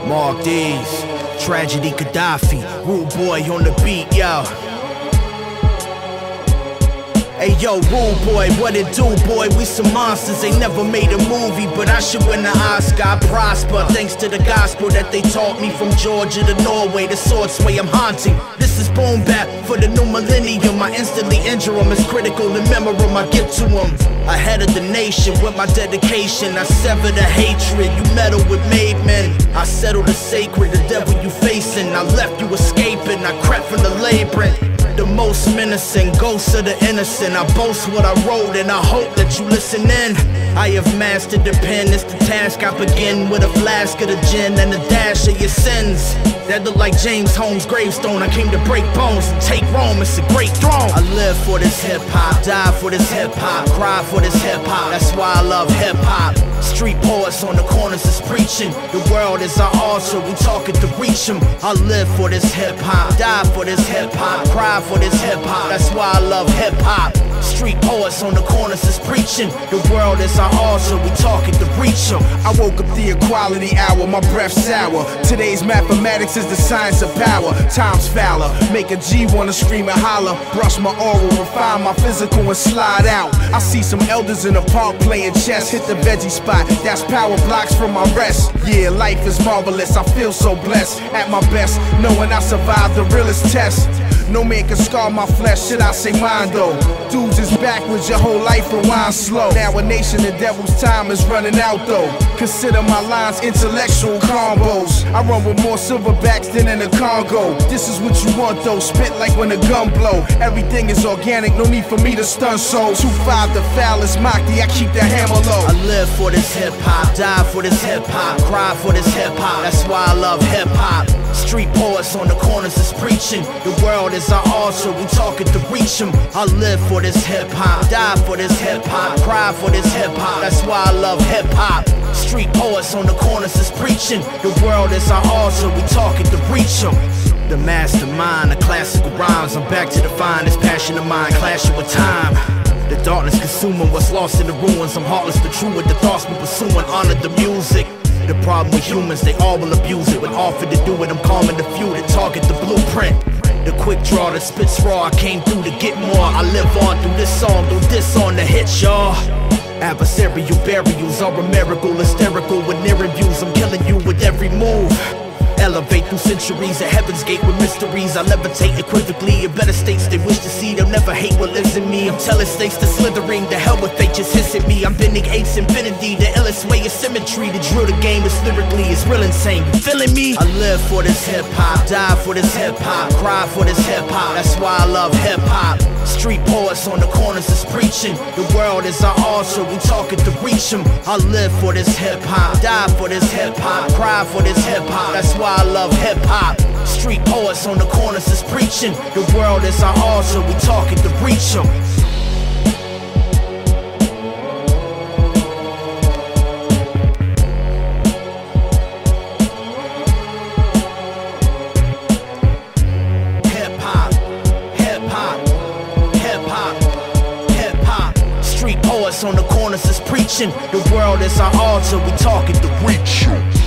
Deez, Tragedy Khadafi, Rudebwoay on the beat, yo. Hey yo, Rudebwoay, what it do, boy? We some monsters, ain't never made a movie, but I should win the Oscar. I prosper, thanks to the gospel that they taught me. From Georgia to Norway, the sword sway I'm haunting. This is boom bap for the new millennium. I instantly injure them, it's critical in memoriam I give to them. Ahead of the nation with my dedication, I sever the hatred, you meddle with made men. I settle the sacred, the devil you facing. I left you escaping, I crept from the labyrinth. The most menacing, ghosts of the innocent. I boast what I wrote and I hope that you listen in. I have mastered the pen, it's the task I begin with a flask of the gin and a dash of your sins. That look like James Holmes' gravestone. I came to break bones and take Rome, it's a great throne. I live for this hip-hop, die for this hip-hop, cry for this hip-hop, that's why I love hip-hop. Street poets on the corners is preaching. The world is our altar, we talking to reach them. I live for this hip-hop, die for this hip-hop, cry for this hip-hop, that's why I love hip-hop. Street poets on the corners is preaching. The world is our altar, we talking to reach them. I woke up the equality hour, my breath sour. Today's mathematics is the science of power. Time's fouler, make a G wanna scream and holler. Brush my oral, refine my physical and slide out. I see some elders in the park playing chess. Hit the veggie spot, that's power blocks from my rest. Yeah, life is marvelous, I feel so blessed. At my best, knowing I survived the realest test. No man can scar my flesh, should I say mine though? Dudes is backwards, your whole life rewind slow. Now a nation, the devil's time is running out though. Consider my lines intellectual combos. I run with more silverbacks than in the Congo. This is what you want though, spit like when the gun blow. Everything is organic, no need for me to stun so. 2-5 the foulest Maki, I keep the hammer low. I live for this hip-hop, die for this hip-hop, cry for this hip-hop, that's why I love hip-hop. Street poets on the corners is preaching. The world is our altar, we talking to reach them. I live for this hip-hop, die for this hip-hop, cry for this hip-hop, that's why I love hip-hop. Street poets on the corners is preaching. The world is our altar, we talking to reach them. The mastermind, the classical rhymes, I'm back to define this passion of mine, clashing with time. The darkness consuming what's lost in the ruins. I'm heartless but true with the thoughts we pursuing. Honor the music. The problem with humans, they all will abuse it. When offered to do it, I'm calming the few that target the blueprint. The quick draw that spits raw, I came through to get more. I live on through this song, through this on the hit, y'all. Adversarial burials are a miracle, hysterical with near views. I'm killing you with every move. Elevate through centuries at heaven's gate with mysteries. I levitate equivocally in better states they wish to see. They'll never hate what lives in me. I'm telling snakes to slithering. The hell with fate just hissing me. I'm bending eight's infinity. The illest way is symmetry. The drill the game is lyrically, it's real insane. You feeling me? I live for this hip-hop, die for this hip-hop, cry for this hip-hop, that's why I love hip-hop. Street poets on the corners is preaching. The world is our altar, we talking to reach them. I live for this hip-hop, die for this hip-hop, cry for this hip-hop, that's why I love hip-hop. Street poets on the corners is preaching. The world is our altar, we talking to reach them. Hip-hop, hip-hop, hip-hop, hip-hop. Street poets on the corners is preaching. The world is our altar, we talking to reach you.